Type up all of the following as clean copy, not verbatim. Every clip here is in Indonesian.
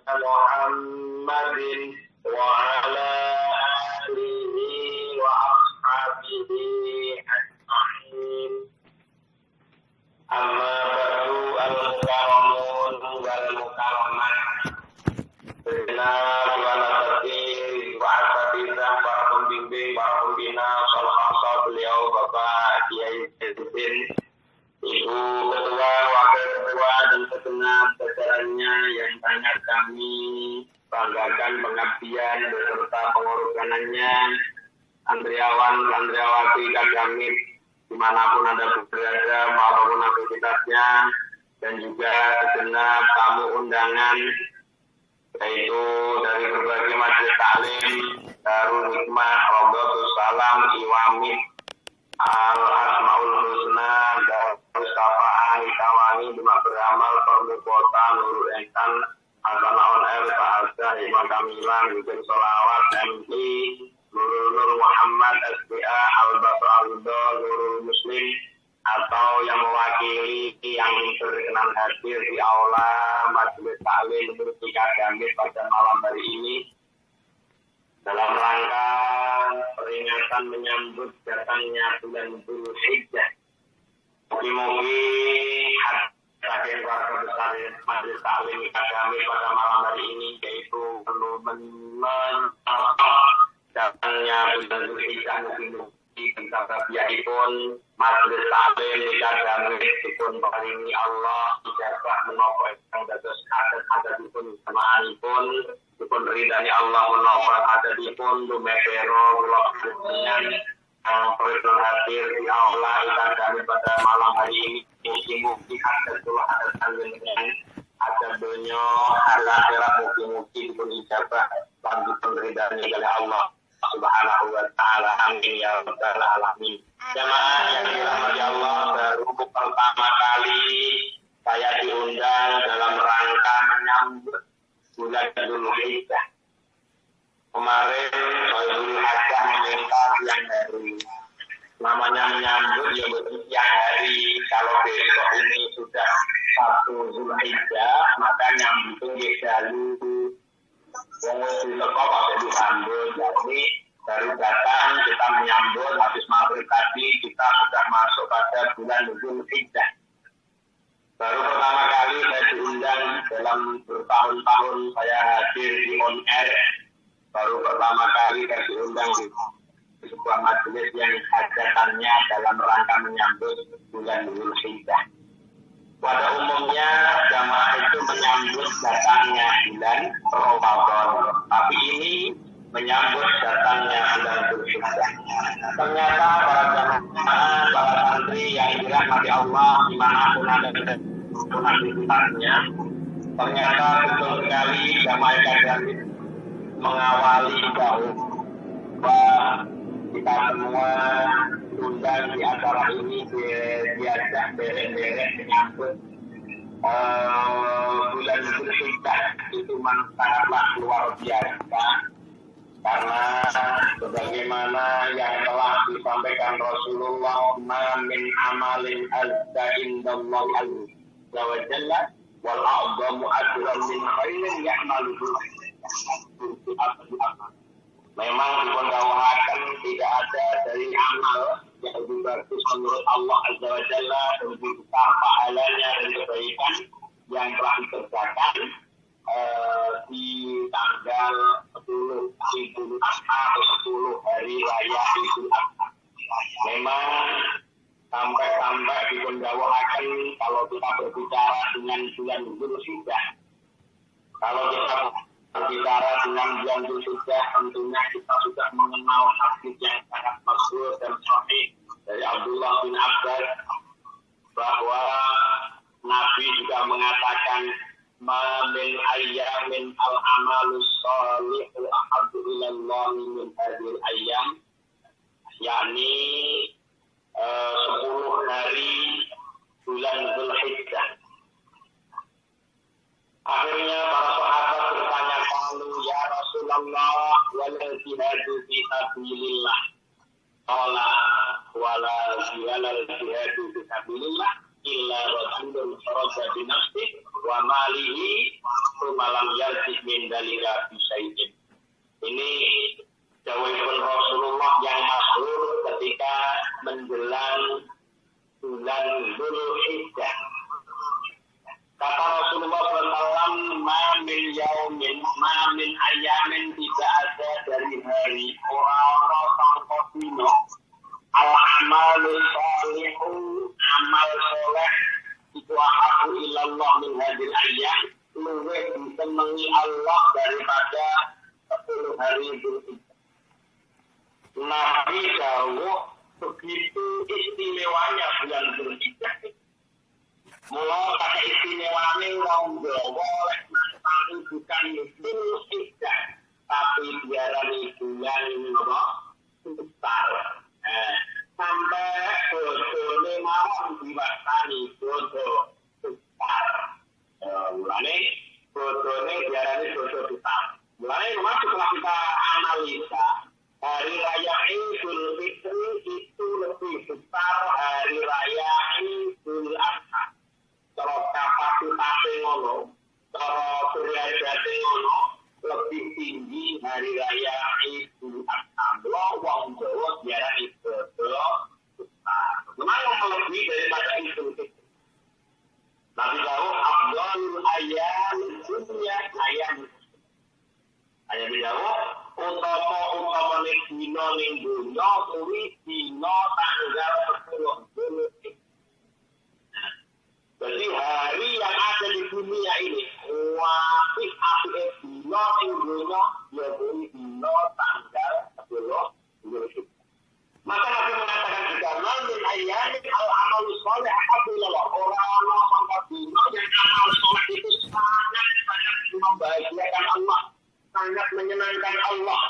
Muhammadin wa ala alihi wa ashabihi ajma'in. Amma ba'du al-mukaramun wal mukaramat. Bina juana tertib wa asatizah para pembimbing, para pembina, salah beliau Bapak Kiai Jainuddin, Ibu Ketua, Wakil Ketua, dan segenap jajarannya yang sangat kami banggakan pengabdian beserta pengorbanannya, Andriawan, Andriawati, Kadamit, dimanapun Anda berada maupun aktivitasnya, dan juga segenap tamu undangan, yaitu dari berbagai majelis taklim, Darul Hikmah, Rodotus Salam, Iwamid, Al-Asmaul Husna, Darul Safa'ah, Itawani, Demak Beramal, Permukota, Nurul Ehsan, Asana On Air, Ta'asa, Hikmah Kamilan, Bikin Solawat, MP, Nurul Nur Muhammad, SBA, Al-Basra Al-Huda, Nurul Muslim, atau yang mewakili yang berkenan hadir di aula majelis taklim Universitas Kadamit pada malam hari ini dalam rangka peringatan menyambut datangnya bulan Dzulhijjah. Mugi-mugi hadirin keluarga besar majelis taklim Kadamit pada malam hari ini yaitu perlu datangnya bulan Dzulhijjah, mugi-mugi pun majelis taklim Kadamit dipun paringi Allah ijazah menapa ingkang dados adat-adatipun jamaahipun dipun ridani Allah menapa adatipun dumepero kula panjenengan yang hadir di aula Kadamit pada malam hari ini. Mugi-mugi adat kula adat panjenengan adat donya akhirat mugi-mugi dipun ijazah lan dipun ridani oleh Allah Subhanahu wa ta'ala. Amin ya rabbal alamin. Jamaah yang dirahmati Allah, baru pertama kali saya diundang dalam rangka menyambut bulan Dzulhijjah. Kemarin Dzulhijjah meminta siang hari. Namanya menyambut ya betul siang hari. Kalau besok ini sudah 1 Dzulhijjah, maka nyambut ya dalu. Yang dilekop atau disambut, jadi baru datang kita menyambut habis maghrib tadi kita sudah masuk pada bulan Dzulhijjah. Baru pertama kali saya diundang dalam bertahun-tahun saya hadir di on air. Baru pertama kali saya diundang di sebuah majelis yang hajatannya dalam rangka menyambut bulan Dzulhijjah. Pada umumnya jamaah itu menyambut datangnya bulan Ramadan, tapi ini menyambut datangnya bulan Dzulhijjah. Ternyata para jamaah, para santri yang dirahmati Allah dimanapun ada aktivitasnya, ternyata betul sekali jamaah Kadamit mengawali bahwa kita semua undang di acara ini diajak derek-derek menyambut bulan Dzulhijjah. Itu sangatlah luar biasa karena sebagaimana yang telah disampaikan Rasulullah, ma min amalin azza indallahi azza wa jalla wal a'zamu ajran min khairin ya'maluhu. Memang dipendahulukan tidak ada dari amal yang lebih bagus menurut Allah Azza wa Jalla dan lebih besar pahalanya dan kebaikan yang telah dikerjakan di tanggal 10 Idul Adha atau 10 hari raya Idul Adha. Memang sampai dipendahulukan kalau kita berbicara dengan bulan Dzulhijjah. Kalau kita berbicara dengan bulan Dzulhijjah, tentunya kita sudah mengenal hadis yang sangat masyhur dan sahih dari Abdullah bin Abbas bahwa Nabi juga mengatakan ma min ayyamin al-amalus shalihu ahabbu ilallah min hadhil ayyam, yakni 10 hari bulan Dzulhijjah. Akhirnya para sahabat bertanya, ya Rasulullah, wal jihadu fi sabilillah. Qala wala jihadu fi sabilillah illa rajulun kharaja bi nafsihi wa malihi malam yarji min dalika bisyai'in. Ini dawuhipun Rasulullah yang masyhur ketika menjelang bulan Dzulhijjah. Kata Rasulullah SAW, ma min yaumin, ma min ayamin, tidak ada dari hari orang-orang sangka dino al-amalu sholihu, amal soleh itu ahabu ilallah min hadil ayyam, luwih disenangi Allah daripada 10 hari Dzulhijjah. Nabi dawuh begitu istimewanya bulan Dzulhijjah. Mula kata istimewanya wong Jawa oleh nastani bukan Dzulhijjah, tapi diarani bulan apa? Besar. Sampai bojone mawon diwastani bojo besar. Mulane bojone diarani bojo besar. Mulane memang setelah kita analisa, hari raya Idul Fitri itu lebih besar hari raya Idul Adha. Cara kapasitasnya ngono, cara derajatnya ngono, lebih tinggi hari raya Idul Adha. Wong Jawa diarani bojo besar. Memang melebihi daripada Idul Fitri. Nabi dawuh afdhalul ayyam dunya ayam dawuh utama-utamane dina ning donya kuwi dina tanggal 10 Dzulhijjah. Jadi hari yang ada di dunia ini, apik-apike dina ning donya ya kuwi dina tanggal 10 Dzulhijjah. Maka Nabi mengatakan juga min ayyamin al-amalu sholih ahabullah. Orang-orang sangka dina yang amal soleh itu sangat membahagiakan Allah, sangat menyenangkan Allah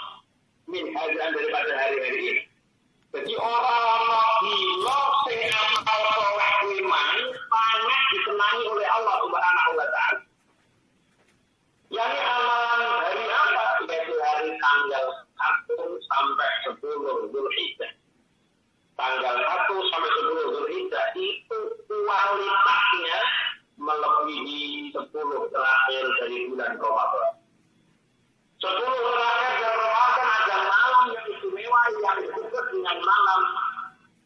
min hadzal daripada hari-hari ini. Jadi orang-orang dina sing amal soleh iman sangat disenangi oleh Allah Subhanahu wa taala. Yang amalan hari apa? Yaitu hari tanggal 1 sampai 10 Dzulhijjah. Tanggal 1 sampai 10 Dzulhijjah itu kualitasnya melebihi 10 terakhir dari bulan Ramadan. 10 terakhir dari Ramadan ada malam yang istimewa yang disebut dengan malam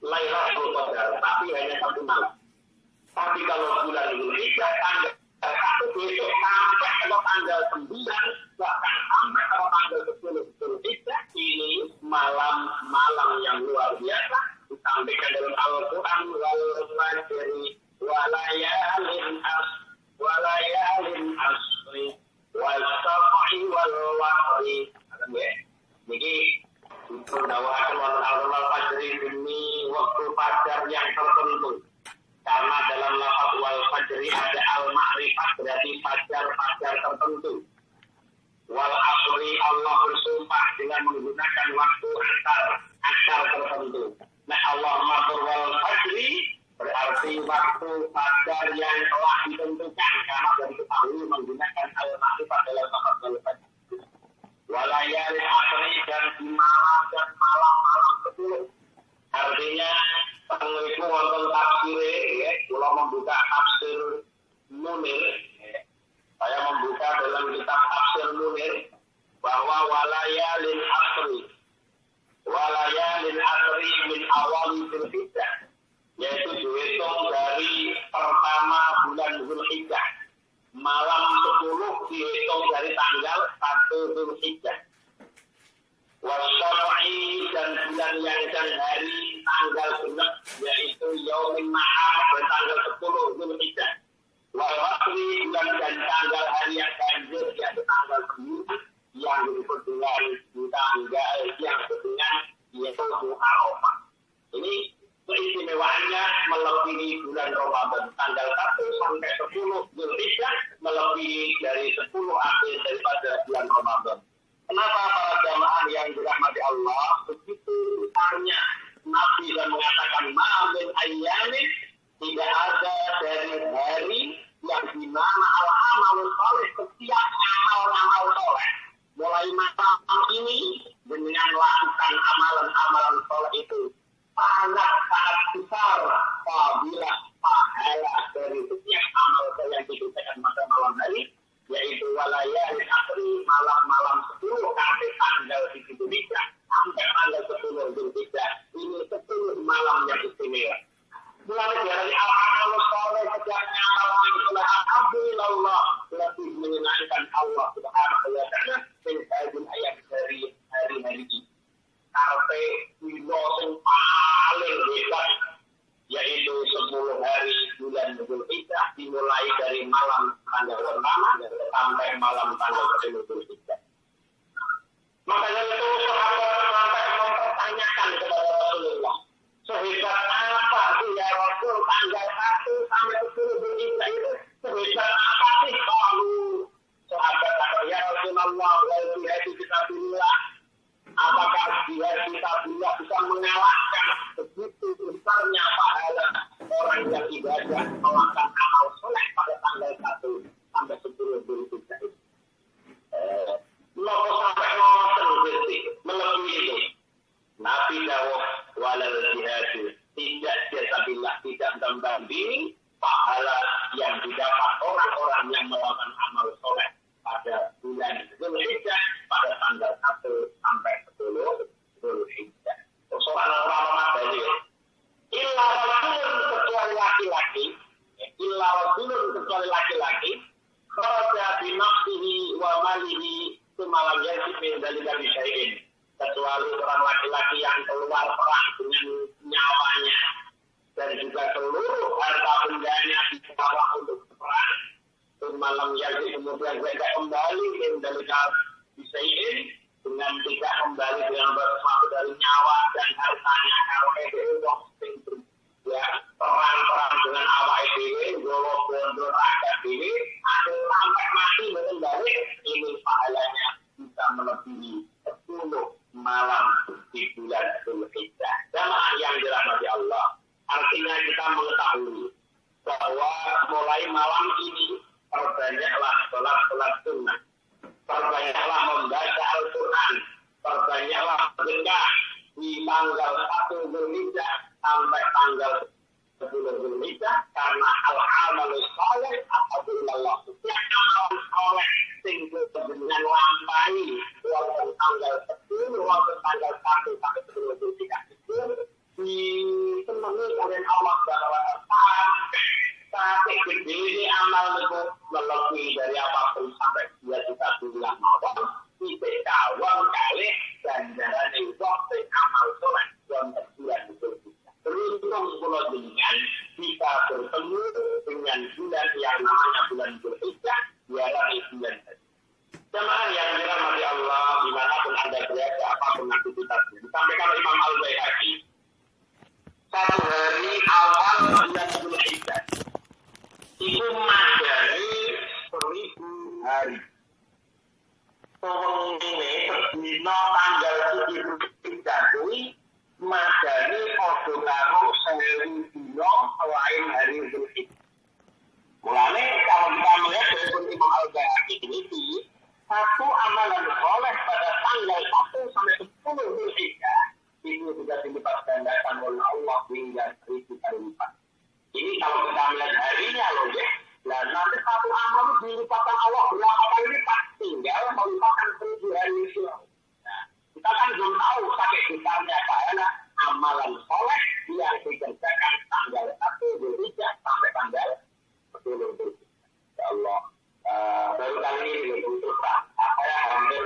Lailatul Qadar, tapi hanya 1 malam. Tapi kalau bulan Dzulhijjah tanggal 1 besok sampai kalau tanggal 9 bahkan sampai kalau tanggal 10 Dzulhijjah ini malam-malam yang luar biasa disampaikan dalam Al-Quran wal fajri walayalin asri wal sab'i wal wahri. Jadi itu dakwaan wal fajri demi waktu fajar yang tertentu. Karena dalam lafaz wal fajri ada al-ma'rifah berarti fajar-fajar tertentu. Wal asri Allah bersumpah dengan menggunakan waktu asar tertentu. Nah Allah matur wal fajri berarti waktu fajar yang telah ditentukan karena dari diketahui menggunakan al-ma'rifah dalam lafaz wal fajri. Walayali asri dan di malam dan malam-malam 10. Artinya penelitian wonten tafsir ya, kalau membuka tafsir Munir, saya membuka dalam kitab tafsir Munir bahwa walayalin asri min awali Dzulhijjah, yaitu dihitung dari pertama bulan Dzulhijjah, malam 10 dihitung dari tanggal 1 Dzulhijjah. Wasyafi'i dan bulan yang dan hari tanggal genep yaitu Yaumin Nahar bertanggal 10 Dzulhijjah. Wal-Wasri bulan dan tanggal hari yang ganjil yaitu tanggal 9 yang disebut dengan tanggal yang disebut dengan yaitu Muharram. Ini keistimewaannya melebihi bulan Ramadan tanggal 1 sampai 10 Dzulhijjah, melebihi dari 10 akhir daripada bulan Ramadan. Kenapa para jamaah yang dirahmati Allah begitu besarnya Nabi dan mengatakan ma'amin ayyamin, tidak ada dari hari yang dimana al-amal soleh, setiap amal-amal soleh mulai malam ini dengan melakukan amalan-amalan soleh itu sangat besar apabila pahala dari setiap amal soleh yang wa ta'ala min hadil ayat dari hari-hari ini. Karpe dino sing paling hebat yaitu 10 hari bulan Dzulhijjah dimulai dari malam tanggal pertama sampai malam tanggal 10 Dzulhijjah. Makanya itu sahabat sampai mempertanyakan kepada Rasulullah, sehebat apa sih ya Rasul tanggal 1 sampai 10 Dzulhijjah itu? Sehebat apa sih kalau sahabat kata ya Rasulullah kalau jihad fisabilillah, apakah jihad fisabilillah bisa mengalahkan begitu besarnya pahala orang yang ibadah melakukan amal soleh pada tanggal 1 sampai 10 Dzulhijjah itu? Nopo sampai ngoten Gusti melebihi itu. Nabi dawuh walal jihad tidak fisabilillah tidak membandingi pahala yang didapat orang-orang yang melakukan amal soleh pada bulan Dzulhijjah pada tanggal 1 sampai 10 Dzulhijjah. Soal orang tadi illa rajulun kecuali laki-laki, illa rajulun kecuali laki-laki, kharaja bi nafsihi wa malihi semalam yang dari syai'in, kecuali orang laki-laki yang keluar perang dengan nyawanya dan juga seluruh harta bendanya dibawa untuk perang. Semalam yang kemudian mereka kembali dari syai'in dengan tidak kembali dengan sesuatu dari nyawa dan hartanya. Kalau itu ya perang dengan awak itu, bondo raga ini, ada sampai mati kembali, ini pahalanya bisa melebihi 10 malam di bulan Dzulhijjah. Jamaah yang dirahmati Allah, artinya kita mengetahui bahwa mulai malam ini perbanyaklah sholat sunnah, perbanyaklah membaca Al-Quran, perbanyaklah sedekah di tanggal 1 Dzulhijjah sampai tanggal 10 Dzulhijjah, karena al-amalu sholeh apabila setiap amalan sholeh sehingga dengan lampahi walaupun tanggal 10 walaupun tanggal 1 sampai 10 Dzulhijjah itu disenangi oleh Allah sampai gede ini amal itu melebihi dari apapun sampai 2 juta bulan maupun tidak kawal kali ganjaran itu amal soleh dan bulan Dzulhijjah. Beruntung pulau dengan bisa bertemu dengan bulan yang namanya bulan Dzulhijjah, dialami bulan tadi. Jemaah yang dirahmati Allah, dimanapun Anda berada, apapun aktivitasnya, disampaikan oleh Imam Al-Baihaqi, 1 hari awal bulan Dzulhijjah itu madani 1000 hari. Tolong ini berdino tanggal 7 Dzulhijjah kuwi madani padha karo 1000 dino selain hari Dzulhijjah. Mulane kalau kita melihat dari Imam Al-Baihaqi ini, satu amalan soleh pada tanggal 1 sampai 10 Dzulhijjah itu sudah dilipat gandakan oleh Allah hingga 1000 kali lipat. Ini kalau kita melihat harinya loh ya. Nah nanti satu amal dilipatkan Allah berapa kali lipat, tinggal melipatkan 1000 hari itu. Nah, kita kan belum tahu sakit besarnya karena amalan soleh yang dikerjakan tanggal 1 Dzulhijjah sampai tanggal 10 Dzulhijjah. Ya Allah, baru kali ini untuk saya hampir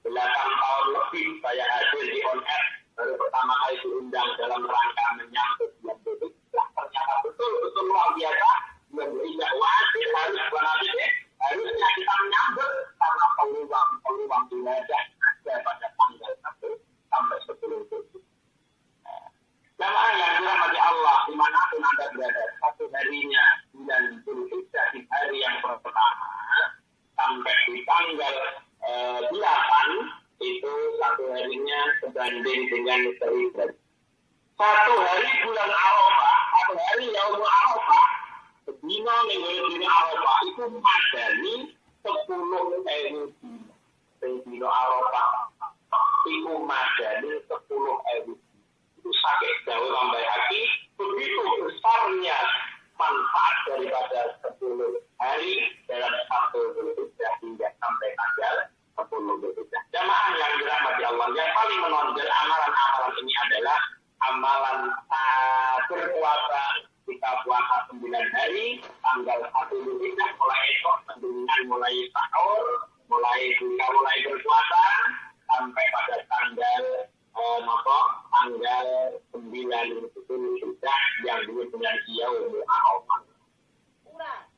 8 tahun lebih saya hadir di on air, baru pertama kali diundang dalam rangka menyambut bulan Dzulhijjah. Ternyata betul-betul luar biasa. Bulan Dzulhijjah wajib harus berarti harusnya kita menyambut karena peluang ibadah ada pada tanggal 1 sampai 10 Dzulhijjah. Jamaah yang dirahmati Allah, dimanapun Anda berada, satu harinya bulan Dzulhijjah di hari yang pertama sampai di tanggal 8 itu satu harinya sebanding dengan 1000. Satu hari bulan Arafah, satu hari Yaumul Arafah, sedina minggu dina Arafah itu madani 10.000 dina Arafah itu madani 10.000. Itu sakit jauh lambai hati, begitu besarnya manfaat daripada 10 hari dalam 1 Dzulhijjah hingga sampai tanggal 10 Dzulhijjah. Jamaah yang dirahmati Allah, yang paling menonjol amalan-amalan ini adalah amalan berpuasa. Kita puasa 9 hari, tanggal 1 Dzulhijjah mulai esok, dengan mulai sahur, mulai ketika mulai berpuasa sampai pada tanggal tanggal 9 Zulhijjah yang disebut dengan Yaumul Arafah.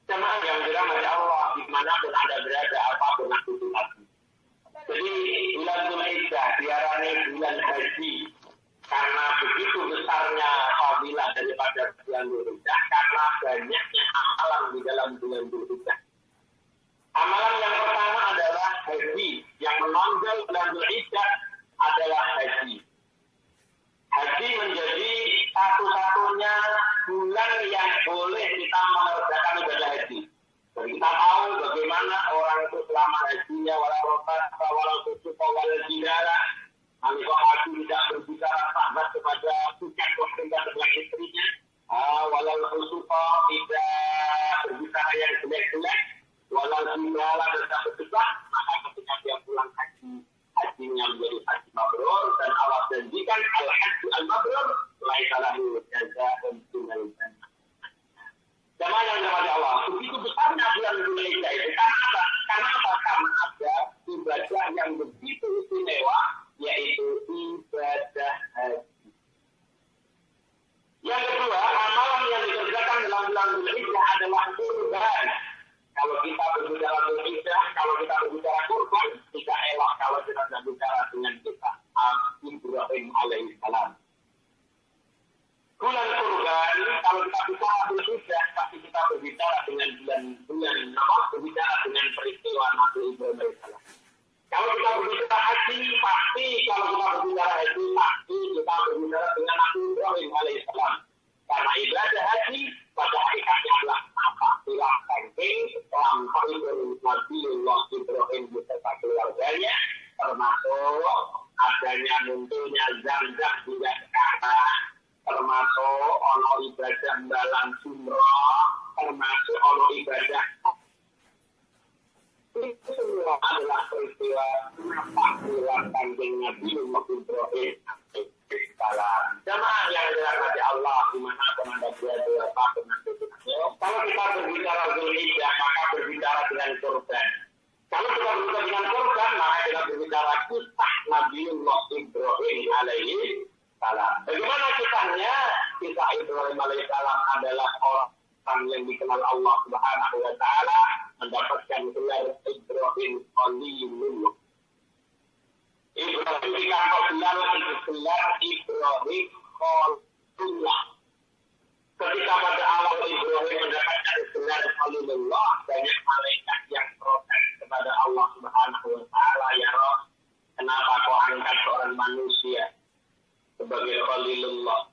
Jemaah yang dirahmati Allah, dimanapun Anda berada, apapun aktivitas. Jadi bulan Zulhijjah diarani bulan haji karena begitu besarnya fadilah daripada bulan Zulhijjah, karena banyaknya amalan di dalam bulan Zulhijjah. Amalan yang pertama adalah haji, yang menonjol bulan Zulhijjah adalah haji. Haji menjadi satu-satunya bulan yang boleh kita mengerjakan ibadah haji. Jadi kita tahu bagaimana orang itu selama hajinya walau kusuk walau jidara, kalau haji tidak berbicara sahabat kepada bukan keluarga sebelah istrinya, walau kusuk tidak berbicara yang jelek-jelek, walau jidara tidak berbicara, maka ketika dia pulang hajinya menjadi haji mabrur, dan Allah janjikan al-haji al-mabrur laisa lahu jazaa'un illal jannah. Jemaah yang dirahmati Allah, begitu besarnya bulan Zulhijjah itu karena apa? Karena ada ibadah yang begitu istimewa, yaitu ibadah haji. Yang kedua, amalan yang dikerjakan dalam bulan Zulhijjah adalah kurban. Kalau kita berbicara Zulhijjah, kalau kita berbicara kurban, tidak elok kalau kita tidak bicara dengan kita Ibrahim alaihissalam. Bulan kurban, kalau kita bicara Zulhijjah, pasti kita berbicara dengan bulan berbicara dengan peristiwa Nabi Ibrahim alaihissalam. Kalau kita berbicara haji, pasti kalau kita berbicara haji, pasti kita berbicara dengan Nabi Ibrahim alaihissalam. Karena ibadah haji pada hakikatnya adalah apa? Silahkan lampaui Nabiullah Ibrahim beserta keluarganya, termasuk adanya munculnya Zamzam juga sekarang, termasuk ono ibadah dalam sumroh, termasuk ono ibadah. Itu semua adalah peristiwa panggilan kanjeng Nabiullah Ibrahim alaihissalam. Jemaah yang dirahmati Allah, dimanapun Anda berada, apapun Anda berada. Kalau kita berbicara Zulhijjah, maka berbicara dengan kurban. Kalau kita berbicara dengan kurban, maka kita berbicara kisah Nabiullah Ibrahim alaihissalam. Bagaimana kisahnya? Kisah Ibrahim alaihissalam adalah orang yang dikenal Allah Subhanahu wa taala, mendapatkan gelar Ibrahim Khalilullah. Ibrahim dikasih gelar Ibrahim Khalilullah. Ketika pada awal Ibrahim mendapatkan gelar Khalilullah, banyak malaikat yang protes kepada Allah Subhanahu wa taala, ya Rabb, kenapa kau angkat seorang manusia sebagai Khalilullah?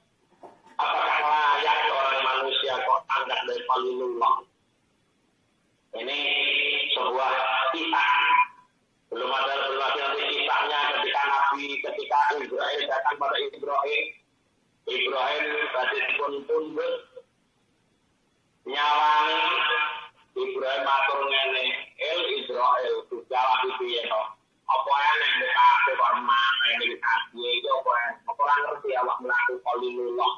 Apakah layak seorang manusia kau angkat dari Khalilullah? Ini sebuah kisah. Belum ada nanti kisahnya ketika Israel datang pada Ibrahim tadi pun tunduk nyawani Ibrahim matur ngene, Israel jawab itu ya toh. Apa yang dikasih hormat yang dikasih itu apa orang ngerti awak melakukan Khalilullah.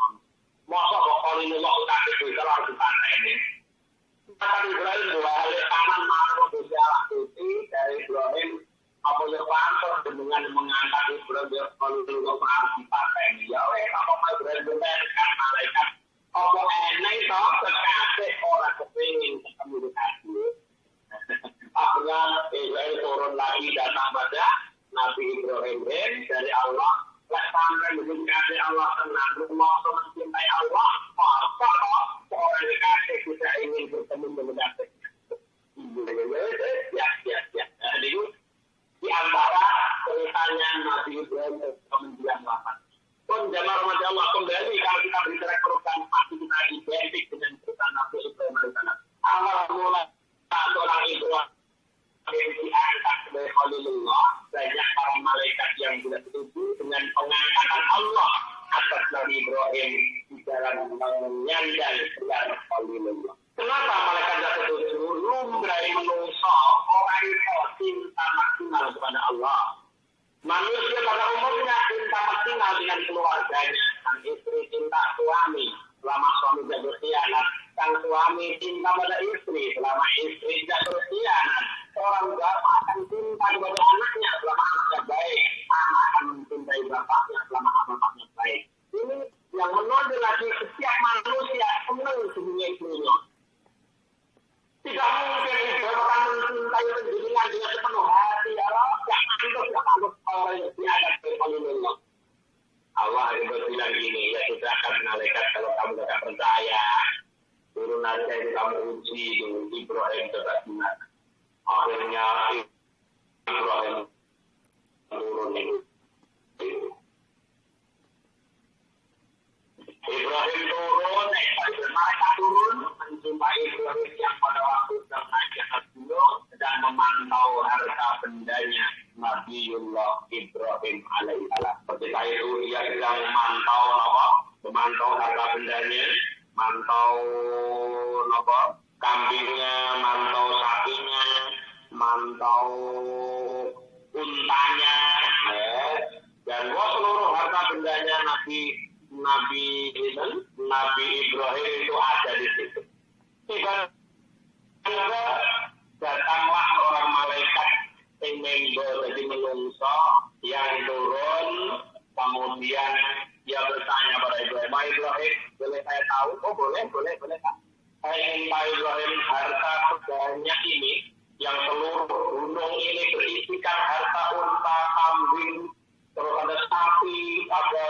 Masa kok Khalilullah udah itu kalau kita ini. Maka Ibrahim dua kali tangan matur berjalan suci dari Ibrahim. Apa yang pantas dengan mengangkat Ibrahim Khalilullah harus dipakai ini. Ya weh, apa Ibrahim berdekat malaikat. Apa eneng toh sekasih orang kepingin ketemu dikasih. Akhirnya Israel turun lagi datang pada Nabi Ibrahim dari Allah. Sampai mendekati Allah, tenang rumah, mencintai Allah. Masa orang dikasih kita ingin bertemu mendekati. Ya. Jadi di antara ceritanya Nabi Ibrahim kemudian wafat. Pun jamaah rahmat Allah kembali kalau kita berbicara kurban pasti kita identik dengan cerita Nabi Ibrahim alaihissalam. Awal mula seorang Ibrahim yang diangkat sebagai Khalilullah, banyak para malaikat yang tidak setuju dengan pengangkatan Allah atas Nabi Ibrahim di dalam menyandang gelar Khalilullah. Kenapa malaikat tidak setuju? Lumrah menungso orang itu cinta maksimal kepada Allah. Manusia pada umumnya cinta maksimal dengan keluarganya. Sang istri cinta suami selama suami tidak berkhianat. Sang suami cinta pada istri selama istri tidak berkhianat. seorang bapak akan cinta kepada anaknya selama anaknya baik, anak akan mencintai bapaknya selama bapaknya baik. Ini yang menonjol lagi setiap manusia senang dunia dunia. Tidak mungkin Ibrahim akan mencintai penjuringan dengan sepenuh hati. Allah tidak anggap orang yang diadab oleh Allah itu bilang gini, ya sudah akan malaikat kalau kamu tidak percaya, turun aja itu kamu uji dulu Ibrahim coba gimana. Akhirnya Ibrahim turun itu. Ibrahim turun, mereka turun menjumpai Ibrahim yang pada waktu sedang gunung sedang memantau harta bendanya Nabiullah Ibrahim alaihissalam. Ketika itu ia sedang memantau harta bendanya, mantau kambingnya, mantau sapinya, mantau untanya, dan seluruh harta bendanya Nabi Ibrahim itu ada di situ. Tiba-tiba datanglah orang malaikat yang jadi menungso yang turun, kemudian dia bertanya pada Ibrahim, Ibrahim, boleh saya tahu? Oh boleh Pak. Saya ingin tahu Ibrahim, harta banyak ini yang seluruh gunung ini berisikan harta unta, kambing, terus ada sapi, ada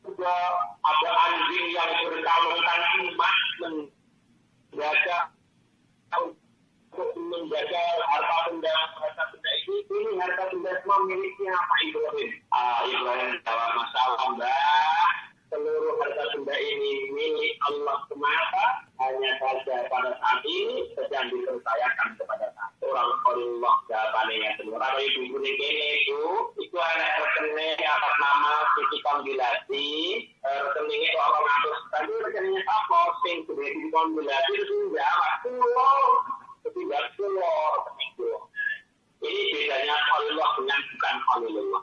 juga ada anjing yang berkalungkan emas menjaga harta benda ini harta benda semua miliknya Pak Ibrahim. Ibrahim jawab, masalah Mbak, seluruh harta benda ini milik Allah semata, hanya saja pada saat ini sedang dipercayakan kepada orang Allah jawabannya semua. Kalau ibu ini itu anak rekening atas nama Siti Kombinasi, rekeningnya orang ngatur tadi rekeningnya apa? Sing sudah Siti Kombinasi itu jawab tidak keluar rekening itu. Ini bedanya Allah dengan bukan Allah.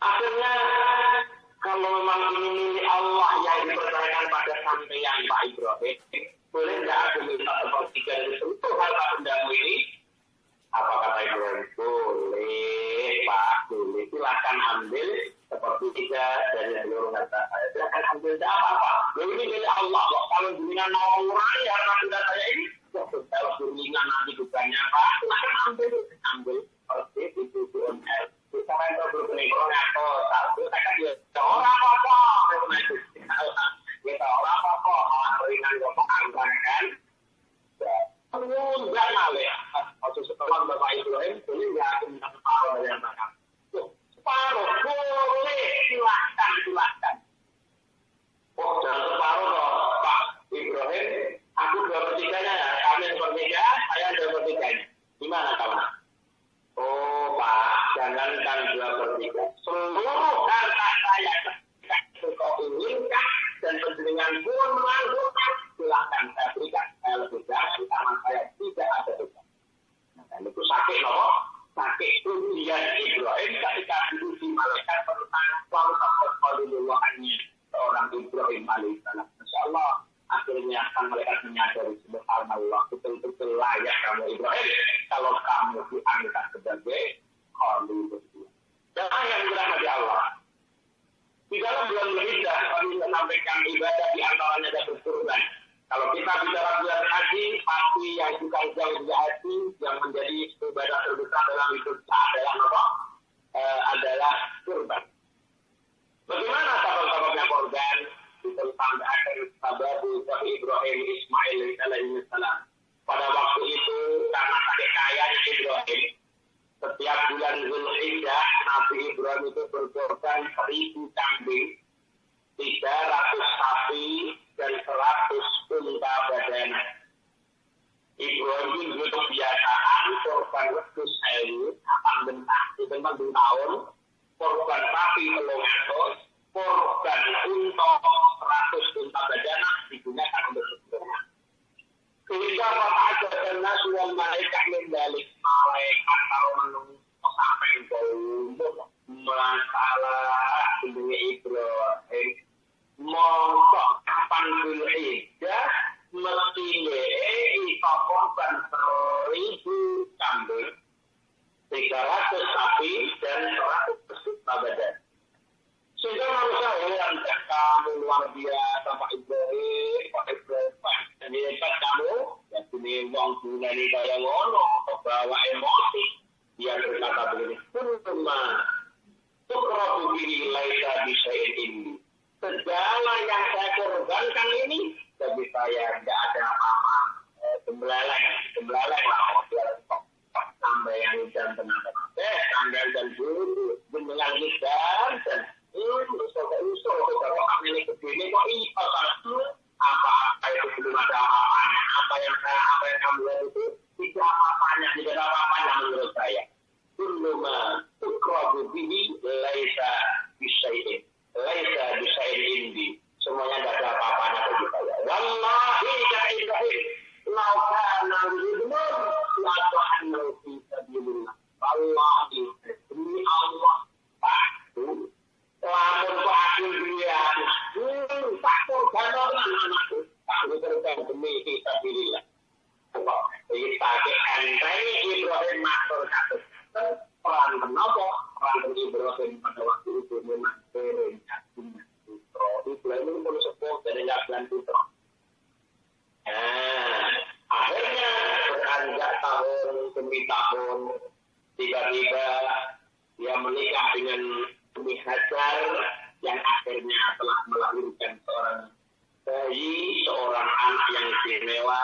Akhirnya kalau memang ini milik Allah yang dipercayakan pada sampeyan Pak Ibrahim, boleh nggak aku minta sepertiga dari seluruh harta bendamu ini? Apa kata Ibrahim? Boleh Pak, boleh. Silakan ambil sepertiga dari seluruh harta saya. Silakan ambil apa-apa. Ini milik Allah. Kalau dunia mau ngurangi harta benda saya ini, kalau dunia nanti bukannya Pak, silakan ambil. Seperti itu UML. Sama yang berkening atau satu akan dia orang apa kita orang apa malah berikan gomongan kan enggak malih waktu setelah Bapak Ibrahim boleh nggak aku minta separuh dari yang makan separuh boleh silahkan dan separuh loh Pak Ibrahim aku 2/3-nya ya kami yang 2/3 saya 2/3-nya gimana kawan? Oh Pak, jangankan 2/3. Seluruh harta saya ketika kau inginkan dan penjaringan pun menganggurkan, silahkan saya berikan. Saya lebih dari tangan saya tidak ada beban. Dan itu sakit loh, sakit ujian Ibrahim ketika diuji malaikat tentang kualitas seorang Ibrahim alaihissalam. Masya Allah. Akhirnya sang malaikat menyadari subhanallah betul-betul layak kamu Ibrahim kalau kamu diangkat sebagai khalil. Dan yang dirahmati Allah. Di dalam bulan Dzulhijjah kami menampilkan ibadah di antaranya ada berkurban. Kalau kita bicara bulan haji, pasti yang juga jauh haji yang menjadi ibadah terbesar dalam hidup adalah apa? Adalah kurban. Bagaimana sabab-sababnya kurban? Tentang akhir sahabat Ibrahim Ismail alaihissalam. Pada waktu itu karena kakek kayanya Ibrahim, setiap bulan Dzulhijjah Nabi Ibrahim itu berkorban 1000 kambing, 300 sapi dan 100 unta badana. Ibrahim itu kebiasaan korban wedhus 1000, tentang tahun, korban sapi 300, korban unta 100 unta badana digunakan untuk berkurban. Sehingga pada dan nasual malaikat mendalik malaikat kalau menunggu sampai untuk masalah dunia Ibrahim mongkok kapan Dzulhijjah mesti iso korban 1000 wong dunani kaya ngono, bawa emosi. Dia berkata begini, "Kumma tukrabu bihi laisa bisyai'in ini." Segala yang saya korbankan ini bagi saya tidak ada apa-apa. Sembeleleng lah, sampai yang jam tenaga. Sambil dan dulu, dengan dan usul kalau kami ini begini kok ipa apa itu belum ada apa-apanya. Apa yang kamu lihat itu tidak apa-apanya, tidak ada apa-apanya menurut saya. Kulluma tukrabu bihi laisa bisyai'in. Laisa bisyai'in indi. Semuanya tidak ada apa-apanya bagi saya. Wallahi ya Ibrahim, lau kana ridmun la ta'anu fi sabilillah. Wallahi demi Allah, Pak. Lamun kok aku dia, tak korban anakku, tak korban demi sabilillah. Kok iki pakai enteng Ibrahim matur kados. Peran menapa? Peran Ibrahim pada waktu itu memang berencana putra. Ibrahim itu sepuh dari jalan putra. Akhirnya beranjak tahun demi tahun, tiba-tiba dia menikah dengan Umi Hajar yang akhirnya telah melahirkan seorang bayi, seorang anak yang istimewa,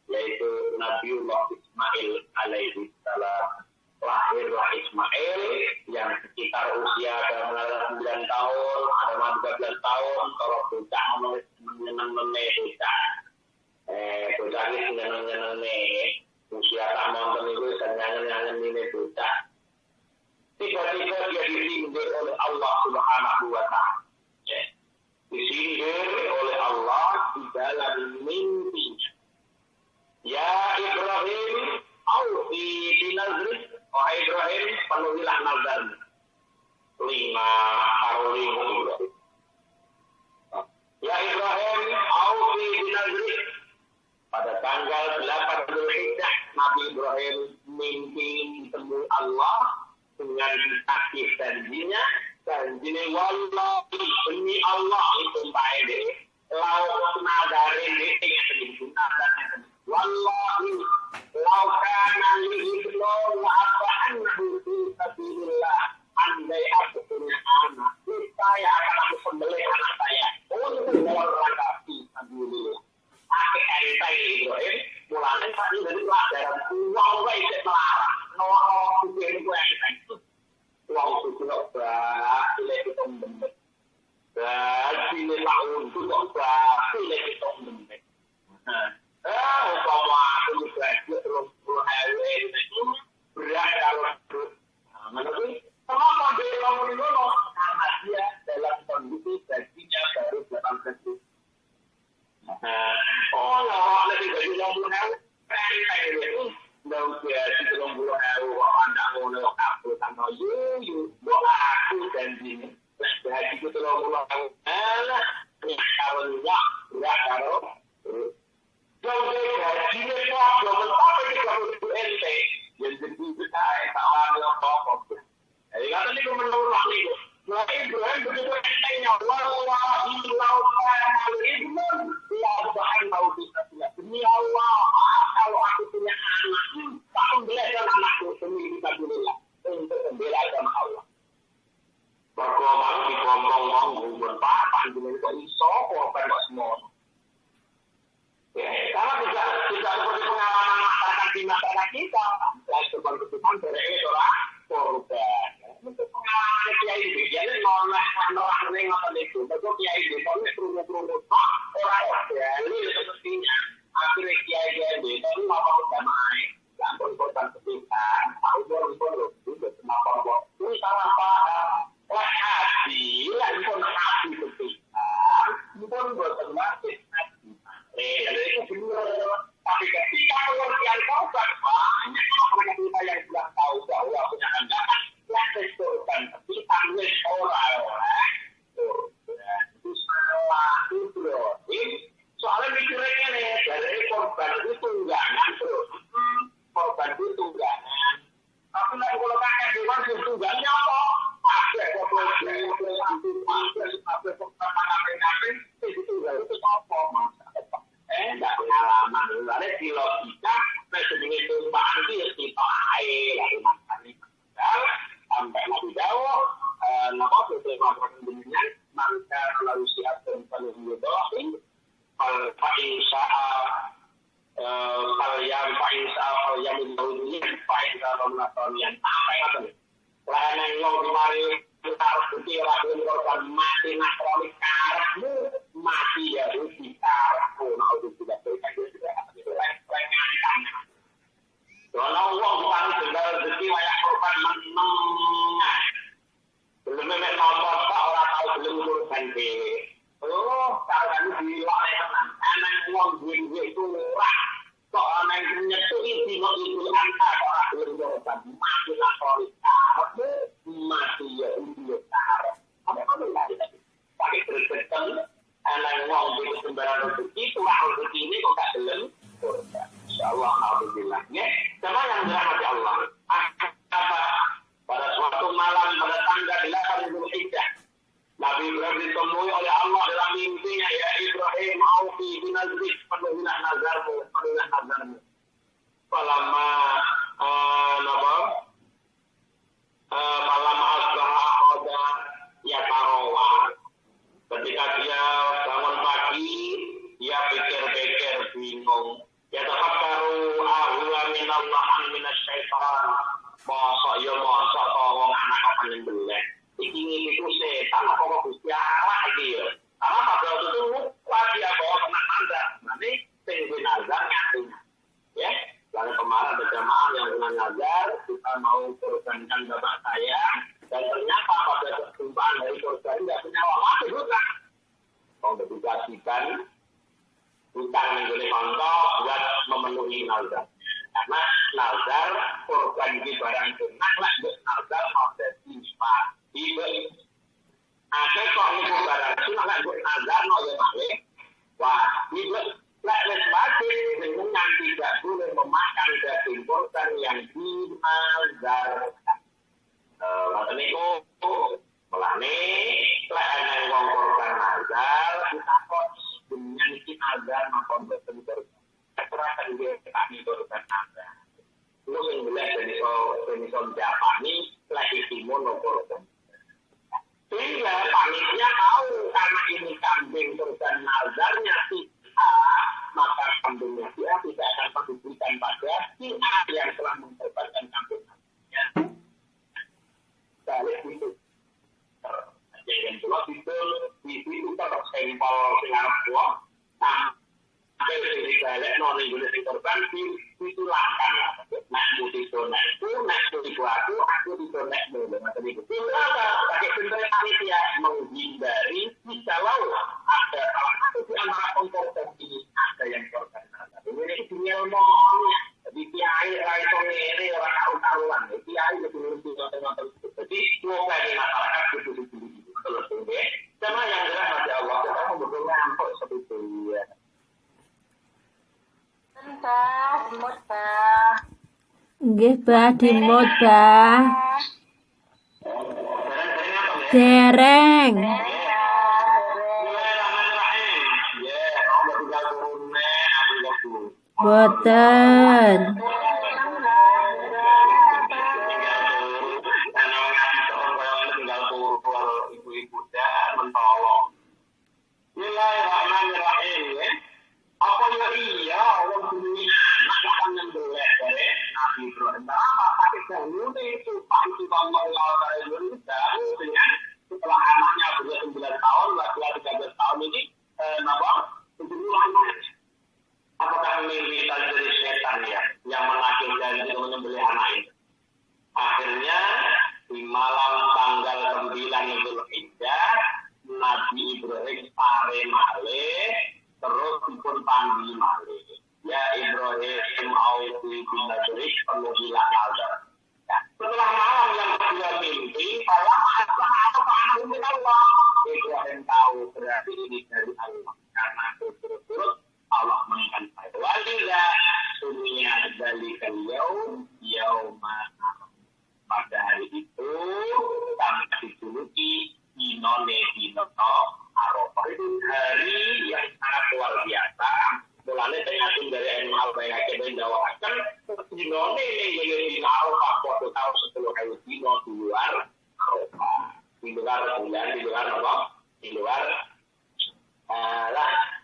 yaitu Nabiullah Ismail alaihi salam. Lahirlah Ismail yang sekitar usia ada 9 tahun, ada 13 tahun, kalau bocah menyenang-menang bocah. Bocah ini menyenang-menang usia tak nonton itu senang-senang ini bocah. Tiba-tiba dia disindir oleh Allah Subhanahu wa Ta'ala. Disindir oleh Allah di dalam mimpi. Ya Ibrahim, aufi binazrik. Wahai Ibrahim, penuhilah nazarmu. 5 Ibrahim. Ya Ibrahim, aufi binazrik. Pada tanggal 8 Dzulhijjah, Nabi Ibrahim mimpi bertemu Allah dengan takdir janjinya, wallahi demi Allah itu baik deh. Laut nadarin detik sedikit nadarnya. Wallahi lau kana li ibnu wa abahannahu fi sabilillah, andai aku punya anak, saya akan aku sembelih anak saya untuk rangka fi sabilillah. Pakai enteng Ibrahim, mulanya tadi dari pelajaran uang itu melarang. Nolong suci itu enteng. Uang suci kok boleh kita membeli. Boleh tahun itu kok boleh kita membeli. Umpama aku juga 30.000 itu berat kalau itu. Mana sih? Kenapa dia ngomong dulu? Karena dia dalam kondisi gajinya baru 18 juta. Oh, lah, lebih dari 60.000. Enteng itu. Nggak gaji 30.000. Anda mau nolak aku sama you. Doa aku janjinya. Gaji itu 30.000. Alah, kalau enggak, berat kalau. Jadi gajinya kok belum sampai 30.000 ente. Yang jadi saya tak ada apa-apa. Jadi kata ini menolak itu. Nah Ibrahim begitu entengnya. Wallahi lau kana ibnun la ba'anau bisa. Demi Allah, kalau aku punya anak, tak membelajar anakku demi fisabilillah untuk membela agama Allah. Berkorban di ngomong ngumpul Pak, panjenengan kok iso korban kok semua. Karena tidak seperti pengalaman masyarakat di masyarakat kita, lain keputusan dari orang korban. Untuk pengalaman kiai dia ini nolak ring apa itu, betul kiai dia ini perlu orang ini sepertinya akhirnya kiai itu apa damai, langsung korban kepikiran, tahu baru juga kenapa ini salah paham, hati, langsung hati kepikiran, pun bertemasih. Jadi itu benar. Tapi ketika pengertian korban, banyak masyarakat kita yang sudah tahu bahwa ngoten. Lain wong dimari taruh putih ora korban mati nak kronik karepmu mati ya rugi karepmu nak tidak berkat sudah lain-lain. Kalau wong dimari segala rezeki wayak korban menengah. Belum mek nomor tak ora tahu belum korban dhewe. Oh, karena dilok tenan. Ana wong duwe itu ora kok ana nyetu iki kok itu angka ora belum korban mati nak kronik karepmu mati ya udah taruh. Apa lagi tadi? Pakai berbetul, anak wong di sembarang rezeki, tuah rezeki ini kok tak belum? Insyaallah alhamdulillah. Ya, sama yang dirahmati Allah. Apa? Pada suatu malam pada tanggal 8 Zulhijjah, Nabi Ibrahim ditemui oleh Allah dalam mimpinya, ya Ibrahim, aufi binazri, penuhilah nazarmu. Selama malam asbah ya tarawah. Ketika dia bangun pagi, dia pikir-pikir bingung. Ya tafakkaru ahula minallahan minasyaitan. Masa wong anak kok nyembelih. Iki niku setan apa kok Gusti Allah iki ya. Karena pada waktu itu lupa dia bawa kena nazar. Nanti sing nazar nyatunya. Ya. Lalu kemarin berjamaah yang dengan nazar, kita mau korbankan bapak saya, dan ternyata pada perjumpaan dari korban tidak punya waktu juga. Mau ditugaskan hutang menjadi contoh buat memenuhi nazar. Karena nazar korban di barang sunnah lah, nazar mau jadi ibu. Ada kok ibu barang sunnah lah, nazar mau ya balik. Wah, ibu. Lek mati dengan tidak boleh memakan daging korban yang dinazarkan. Makanya itu melane lek ana wong korban nazar kita kok dengan iki nazar maupun boten korban. Serahkan dia kami korban nazar. Lu sing boleh beniso japani lagi kimono korban. Sehingga panitia tahu karena ini kambing korban nazarnya maka kambingnya dia tidak akan diberikan pada si A yang telah mengorbankan kambingnya. Balik itu. Yang kedua itu tersampel dengan kuat. Nah, ada yang dibalik non Indonesia korban itu langkah. Nak muti donek itu, nak muti aku di donek dulu. Macam itu. Pakai pintu panitia menghindari kalau ada salah satu di antara korban ini ada yang korban. Ini dunia umumnya. Jadi kiai rakyat ini orang tahu-tahuan. Kiai lebih lebih nonton. Jadi semoga di masyarakat itu terus ya. Sama yang jelas masya Allah kita membutuhkan ampun seperti itu ya. Entah, dimut bah. Nggih, Bah, dimut, Bah. Dereng. Boten. Bismillahirrahmanirrahim ya. Apa ya iya orang dunia nak akan nyembelih dari Nabi Ibrahim. Apa pakai dahulu itu Pak itu Allah Indonesia dengan setelah anaknya berusia 9 tahun, laki-laki 13 tahun ini napa? 7 anak. Apakah mimpi tadi dari setan ya yang mengakhirkan itu menyembelih anak itu? Akhirnya di malam tanggal 9 Zulhijjah Nabi Ibrahim pare malih terus dipun panggil malih. Ya Ibrahim aufi binadri penuhilah nazar. Ya, setelah malam yang kedua mimpi, malam apa mimpi Allah. Ibrahim tahu berarti ini dari Allah karena terus Allah mengingatkan saya. Walila dunia dari yauma pada hari itu kami dijuluki Dinone Dino Arafah. Itu hari yang sangat luar biasa. Mulanya saya ngatur dari animal banyak yang menjawabkan Dinone ini Dino Arafah. Waktu tahun 10 Dino di luar Arafah. Di luar bulan, di luar apa? Di luar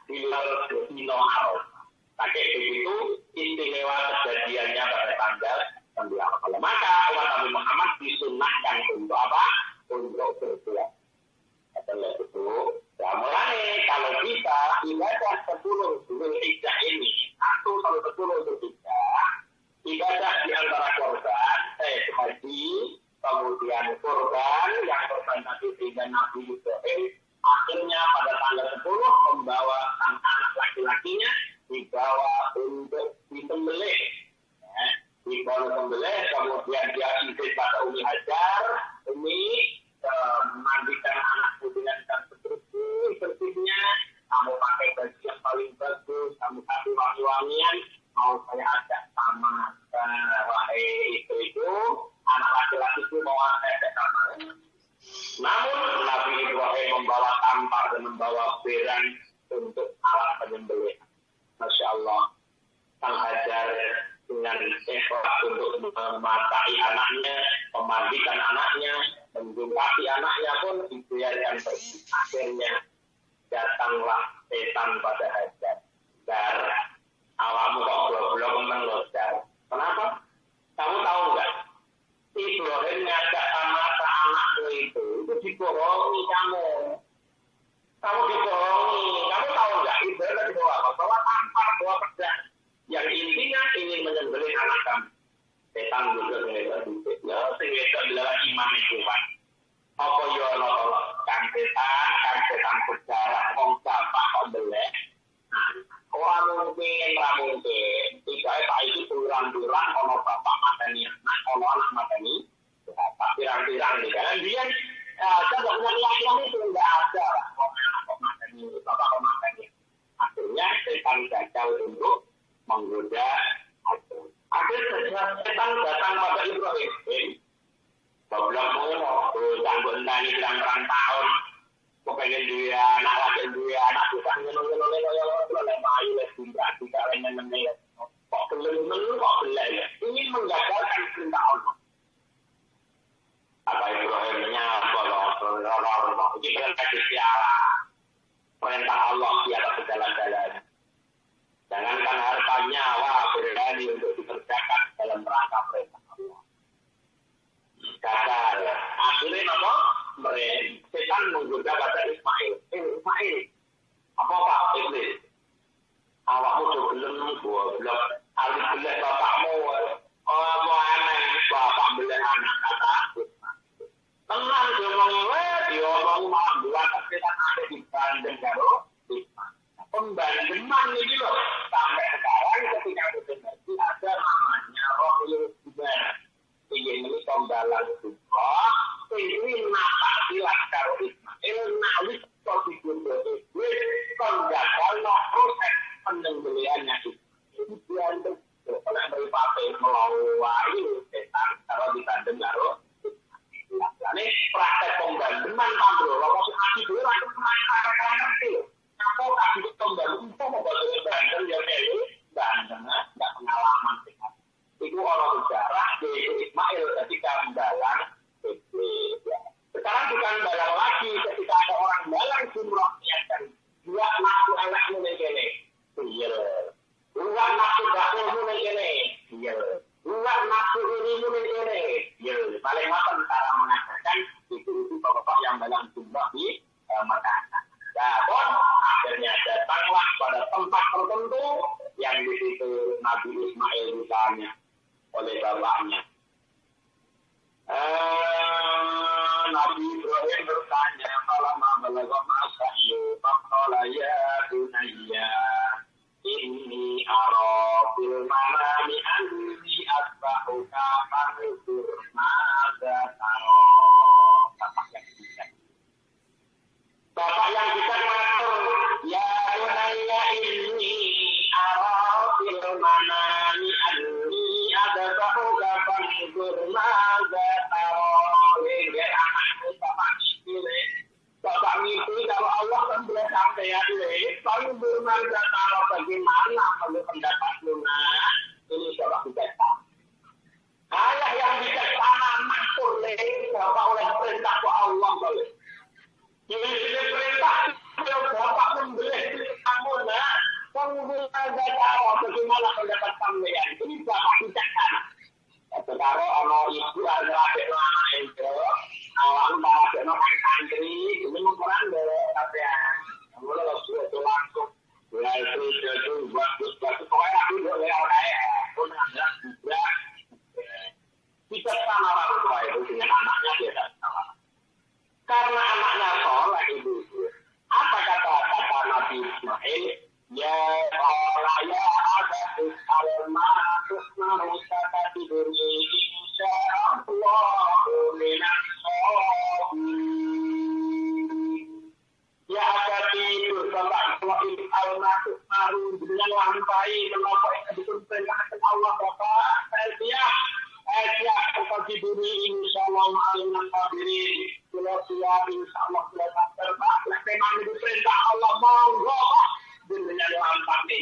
Dino Arafah. Pakai begitu istimewa kejadiannya pada tanggal 9 malam. Maka umat Nabi Muhammad disunahkan untuk apa? Untuk berbuat. Setelah itu, ya mulai kalau kita ibadah 10 Zulhijjah ini, 1 sampai 10 Zulhijjah, ibadah di antara korban, haji, kemudian korban, yang korban tadi dengan Nabi Ibrahim, akhirnya pada tanggal 10 membawa sang anak laki-lakinya, dibawa untuk disembelih. Dibawa sembelih, kemudian dia izin pada Umi Hajar, memandikan anakku dengan bersihnya, kamu pakai baju yang paling bagus, kamu kasih wangi-wangian, mau saya ajak sama wahai itu, anak laki-laki itu mau ajak sama. Namun Nabi Ibrahim membawa tampar dan membawa berang untuk alat penyembelihan. Masya Allah, sang Hajar dengan ikhlas untuk memakai anaknya, memandikan anaknya, menjumpati anaknya pun dibiarkan pergi. Akhirnya datanglah setan pada Hajar. Dar, awakmu kok goblok menlodar. Kenapa? Kamu tahu nggak? Ibrahim ngajak sama anakmu itu dibohongi kamu. Kamu dibohongi. Kamu tahu nggak? Ibrahim tadi bawa apa? Bawa tampar, bawa pedang. Yang intinya ingin menyembelih anak kamu. Setan juga ngedar dikit. Ya, sehingga adalah iman itu kan. Apa yo ono kan setan berdarah, wong bapak kok belek. Ora mungkin. Tiga Pak itu turang-turang ono bapak mateni, ono anak mateni. Bapak pirang-pirang di jalan dia tidak punya keyakinan itu enggak ada lah. Kok mateni, bapak kok mateni. Akhirnya setan gagal untuk menggoda aku. Akhirnya setan datang pada Ibrahim. Goblok ngono, tanggung ndani pirang-pirang tahun. Kepengen dia anak lagi dia anak bukan ngono-ngono oleh bayi les tidak mengenai kok belum ya. Ingin menggagalkan perintah Allah. Apa Ibrahimnya Allah. Ini perintah Allah. Perintah Allah di atas segala-galanya. Jangankan harta nyawa berani untuk dikerjakan dalam rangka perintah Allah. Gagal. Akhirnya apa? Setan menggoda pada Ismail. Ismail, apa Pak Iblis? Awakmu tuh belum goblok. Alif belah bapakmu. Oh, mau aneh bapak belah anak kata. Tenang dia ngomong, dia ngomong malah buat setan ada di Bandeng karo Ismail. Pembandeman ini loh, sampai sekarang ketika itu ada namanya Rohul Ibadah. Ini pembalas juga. Ini nak silat karo Ismail, nalik positif Ismail, penggagal proses penyembelihannya itu. Dianggap oleh berbagai melawai setan kalau ditandem karo. Ini praktek pembandeman pablo, kalau masih dulu aku pernah ngerti. Aku kasih pembandeman itu mau balik bandeng ya Meli, bandeng nggak pengalaman sih. Itu orang sejarah yaitu Ismail ketika mendalang. Sekarang bukan balang lagi ketika ada orang balang jumlah niatkan dua nafsu anakmu negene, iya. Dua nafsu bakulmu negene, iya. Dua nafsu inimu negene, iya. Paling matang cara mengajarkan itu bapak yang balang jumlah di Makassar. Nah, pun akhirnya datanglah pada tempat tertentu yang di situ Nabi Ismail ditanya oleh bapaknya. Nabi Ibrahim bertanya, "Falamma balagha ma'asyu, faqala ya bunayya, inni ara fil manami anni asbahuka fanzur madza tara." Bapak yang bisa mengatur, ya bunayya inni ara fil manami anni asbahuka fanzur madza tara. Bapak mimpi insyaallah ma'alina sabirin. Kalau siap insyaallah kita terbang. Memang itu perintah Allah monggo Pak. Dengan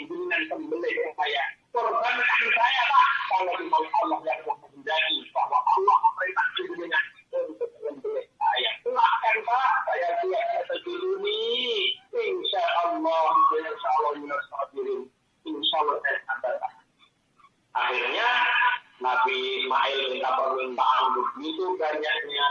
dengan sembelih saya. Korbankan saya Pak. Kalau mau Allah yang menghendaki bahwa Allah memerintahkan dengan untuk sembelih saya. Silahkan Pak. Saya siap terjuni. Insyaallah minas sabirin. Insyaallah saya sadar. Akhirnya Nabi Ismail minta permintaan begitu banyaknya.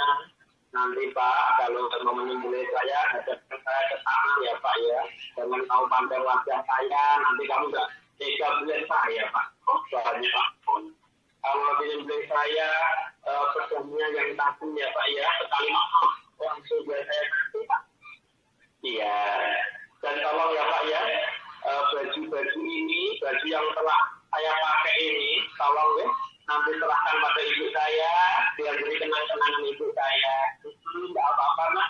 Nanti Pak, kalau mau menyembelih saya, hadapkan saya ke sana ya Pak ya. Jangan tahu pandang wajah saya, nanti kamu nggak tega beli saya Pak. Oh banyak Pak. Kalau menyembelih saya, pedangnya yang tajam ya Pak ya. Sekali maaf, langsung biar saya nanti Pak. Iya. Dan tolong ya Pak ya, baju-baju ini, baju yang telah saya pakai ini, tolong ya. Nanti serahkan pada ibu saya, biar beri kenang-kenangan ibu saya. Tidak apa-apa, Nak.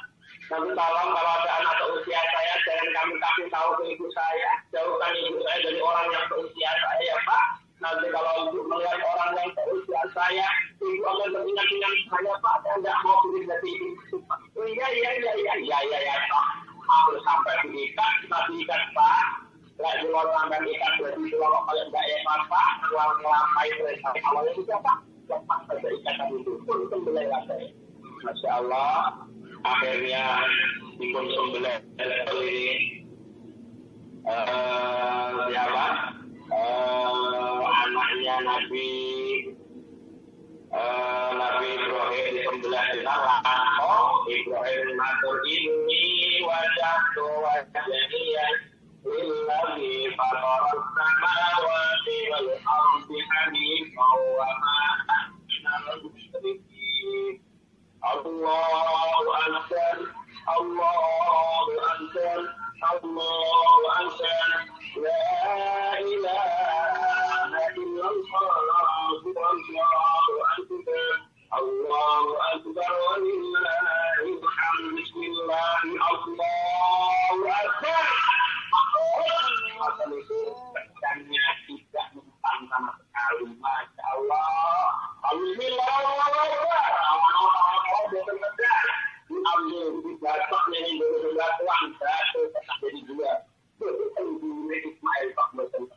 Nanti tolong kalau ada anak seusia saya, jangan kami kasih tahu ke ibu saya. Jauhkan ibu saya dari orang yang seusia saya, ya Pak. Nanti kalau ibu melihat orang yang seusia saya, ibu akan teringat dengan saya, Pak. Saya tidak mau beri dari ibu. Iya, Pak. Hampir sampai diikat, kita diikat, Pak. Tidak jual langgan ikat, berarti jual kalau tidak enak, Pak. Jual ngelampai mereka. Awalnya itu apa? Lepas saja ikatan itu. Pun sembelih saya. Masya Allah. Akhirnya ikut sembelih ini. Siapa? Anaknya Nabi Ibrahim disembelih di tanah. Oh, Ibrahim matur ini wajahnya Lillahi fataras samawati wal ardi hanifan wa ma ana musyrikin. Allahu akbar, Allahu akbar, Allahu akbar. La ilaha illallah, Allahu akbar, Allahu akbar wa lillahil hamd. Bismillah, Allahu akbar. Maka itu pedangnya tidak mempan sama sekali. Masya Allah. Bismillahirrahmanirrahim. Allah berpedang. Diambil di bataknya ini berbatuan. Batu tetap jadi dua. Betul Ismail Pak Bosan.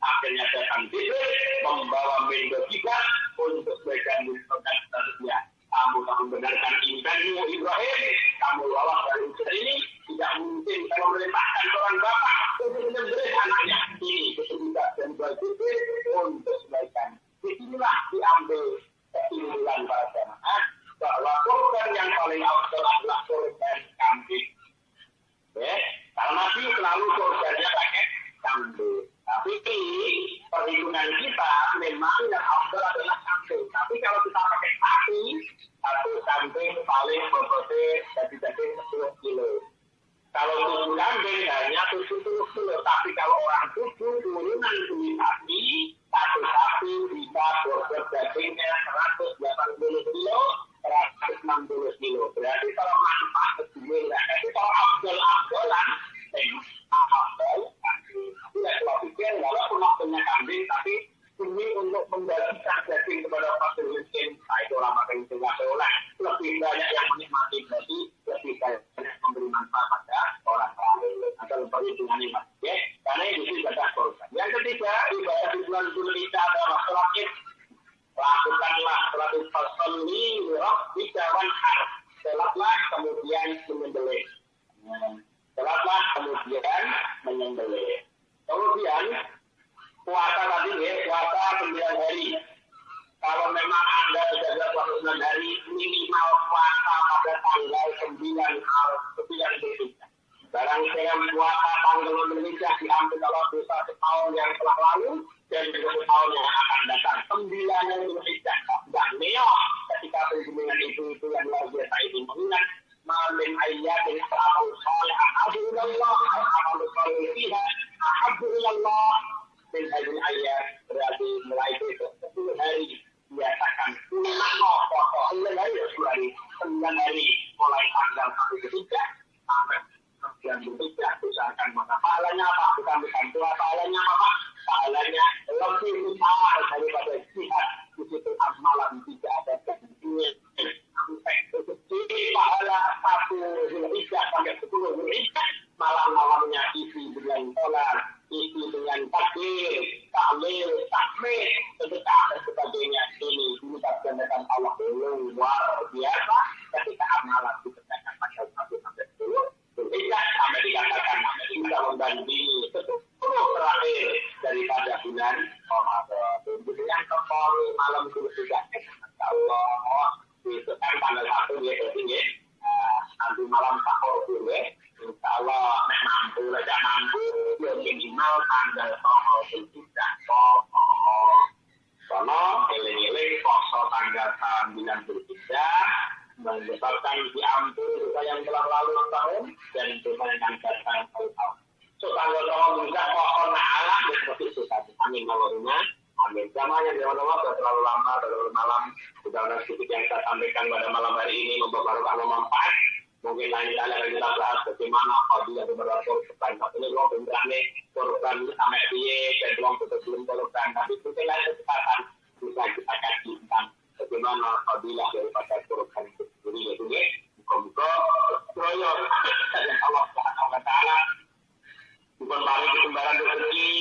Akhirnya datang Jibril membawa mendo kita untuk sebagian diskokan statusnya. Kamu benarkan imanmu Ibrahim. Kamu lolos dari ujian ini. Tidak mungkin kalau memerintahkan seorang bapak untuk menyembelih anaknya. Ini kesulitan dan berpikir untuk sebaikan. Disinilah diambil kesimpulan para jemaah bahwa korban yang paling awal adalah korban kambing. Karena Nabi selalu korbannya pakai kambing. Tapi perhitungan kita memang yang awal adalah kambing. Tapi kalau kita pakai sapi, satu kambing paling bobotnya daging 10 kilo. Kalau 7 kambing hanya 70 kilo. Tapi kalau orang 7 turunan beli sapi, satu sapi bisa bobot dagingnya 180 kilo, 160 kilo. Berarti kalau manfaat kedua, berarti kalau abdol-abdolan, tidak kalau pikir, walaupun waktunya kambing, tapi ini untuk membagikan daging kepada fakir miskin, itu orang makin tinggal seolah lebih banyak yang menikmati, berarti lebih banyak memberi manfaat pada orang lain. Atau perhitungan ini, ya. Karena itu sudah korban. Yang ketiga, ibadah di bulan Dzulhijjah adalah sholat Id. Lakukanlah sholat Id fasolli rabbika wanhar. Sholatlah kemudian menyembelih. Sholatlah kemudian menyembelih. Kemudian puasa tadi ya, puasa 9 hari. Kalau memang Anda jaga puasa 9 hari, minimal puasa pada tanggal 9 Dzulhijjah. Barang saya puasa tanggal 9 Dzulhijjah diambil kalau dosa setahun yang telah lalu dan juga setahun yang akan datang. 9 Dzulhijjah. Dan neo ketika berhubungan itu yang luar biasa ini mengingat malam ayat yang selalu soleh ahabu ilallah ahabu soleh fiha ahabu ilallah min hadil ayat berarti mulai besok 10 hari biasakan puasa 9 hari 9 hari mulai tanggal 1 Dzulhijjah sampai 9 Dzulhijjah usahakan maka pahalanya apa? Bukan tua pahalanya apa? Pahalanya lebih besar daripada jihad. Di situ malam tidak ada kepentingan menyebabkan diampuni dosa yang telah lalu tahun dan dosa yang akan datang tahun. So tanggal tolong juga mohon Allah seperti itu tadi. Amin Allahumma. Amin. Jamaah yang dirahmati Allah sudah terlalu lama, terlalu malam. Mudah-mudahan sedikit yang saya sampaikan pada malam hari ini membawa barokah manfaat. Mungkin lain kali akan kita bahas bagaimana apabila beberapa korban. Ini belum benerane korban sampai dia dan belum belum korban. Tapi mungkin lain kesempatan bisa kita kaji tentang bagaimana apabila daripada korban itu sendiri. Yaitu muka-muka keroyok dan Allah Subhanahu Wa Taala bukan bagi kesembaran rezeki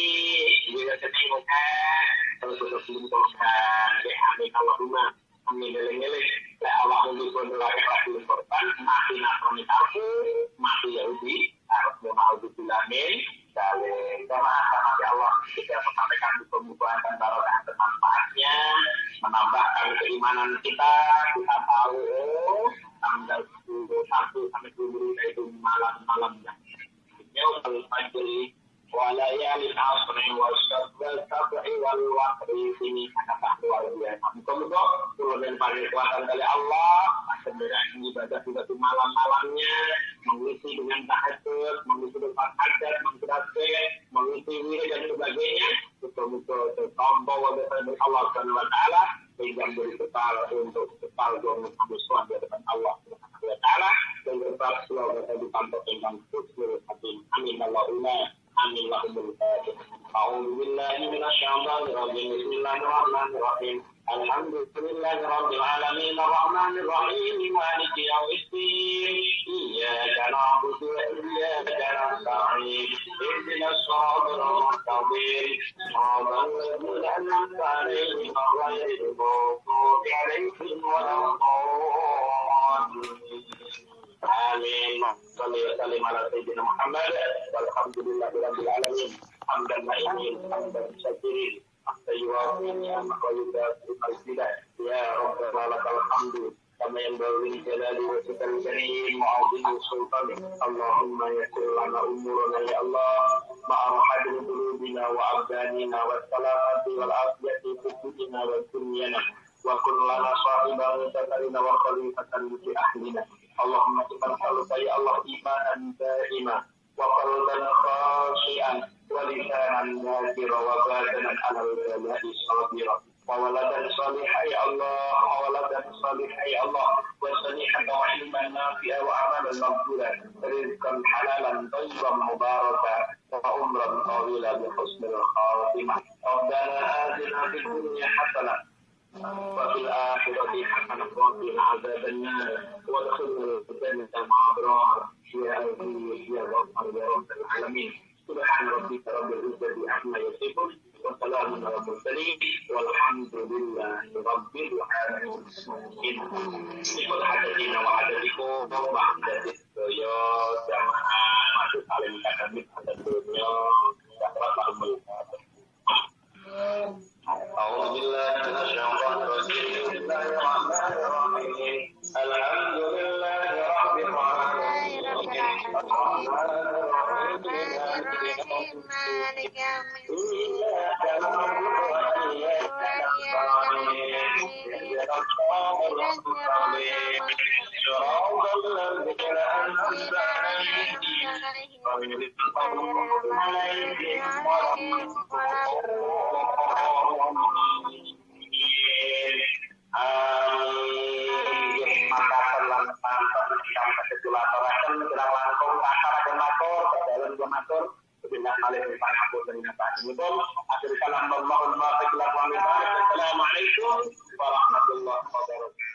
dia sedang muka terus belum korban. Amin Allahumma. Amin geleng-geleng. Allah memberikan laki-laki korban mati nasrani kafir mati Yahudi harus menauzubillah min dalil. Jamaah Allah kita sampaikan buku-bukuan dan barokah bermanfaatnya menambahkan keimanan kita tahu tanggal 1 sampai 10 itu malam-malamnya yaumul fajri wa layalin asri wa sab'i wal watri ini sangat luar biasa. Muka-muka turun dan pada kekuatan dari Allah sebenarnya ibadah juga di malam-malamnya mengisi dengan tahajud, mengisi dengan hajat, mengisi wirid dan sebagainya. Muka-muka tertombol oleh Allah Subhanahu Wa Taala sehingga beri kepal untuk kepal doa Muhammad di hadapan Allah Subhanahu Wa Taala dan kepal selalu ditampok dengan husnul khatimah. Amin Allahumma. Amin Allahumma. A'udzu billahi minasyaitonir rajim. Bismillahirrahmanirrahim. Alhamdulillahi rabbil alamin arrahmanir rahim maliki yaumiddin. Iyyaka na'budu wa iyyaka nasta'in. Ihdinas siratal mustaqim. Shiratal ladzina an'amta 'alaihim ghairil maghdubi 'alaihim waladdallin. Amin. Salli wa sallim ala sayyidina Muhammad walhamdulillahirabbil alamin. Hamdan ma'imin, hamdan syakirin. Astaghfirullah ya maqayyudat al-qalbidah. Ya Rabbana lakal hamdu. Kama yanbaghi jalali wajhikal karim wa 'azimi sultanik. Allahumma yassir lana umurana ya Allah. Ma'arhadil qulubina wa abdanina wa salamati wal afiyati fi dunyina wa dunyana. Wa kun lana sahiban takarina wa khalifatan fi ahlina. Allahumma subhanaka ya Allah imanan daima wa qalban khashi'an wa lisanan dhakira wa badanan ala al-bala'i sabira wa waladan salihah ya Allah wa waladan salihah ya Allah wa salihan wa ilman nafi'a wa amalan maghfuran rizqan halalan tayyiban mubarakan wa umran tawilan bi husnil khatimah. Rabbana atina fid dunya hasanah وفي الآخرة حسنة وقنا عذاب النار وادخلنا الجنة مع أبرار يا عزيز يا غفار يا رب العالمين. سبحان ربك رب العزة عما يصفون وسلام على المرسلين والحمد لله رب العالمين. Ikut hadatina wa hadatikum ba'da ya jamaah masuk saling kadamit hadatunya dapat al-mulk. أعوذ بالله من الشيطان الرجيم. بسم الله الرحمن الرحيم. الحمد لله رب العالمين. مالك يوم الدين. إياك نعبد وإياك نستعين. اهدنا الصراط المستقيم. صراط الذين أنعمت عليهم غير المغضوب عليهم ولا maka terlampang ketika kesulatan sedang langsung kasar dan matur dalam dua matur sebenarnya kali ini Pak Abu dan Pak Abu akhir kalam Allahumma Assalamualaikum warahmatullahi wabarakatuh.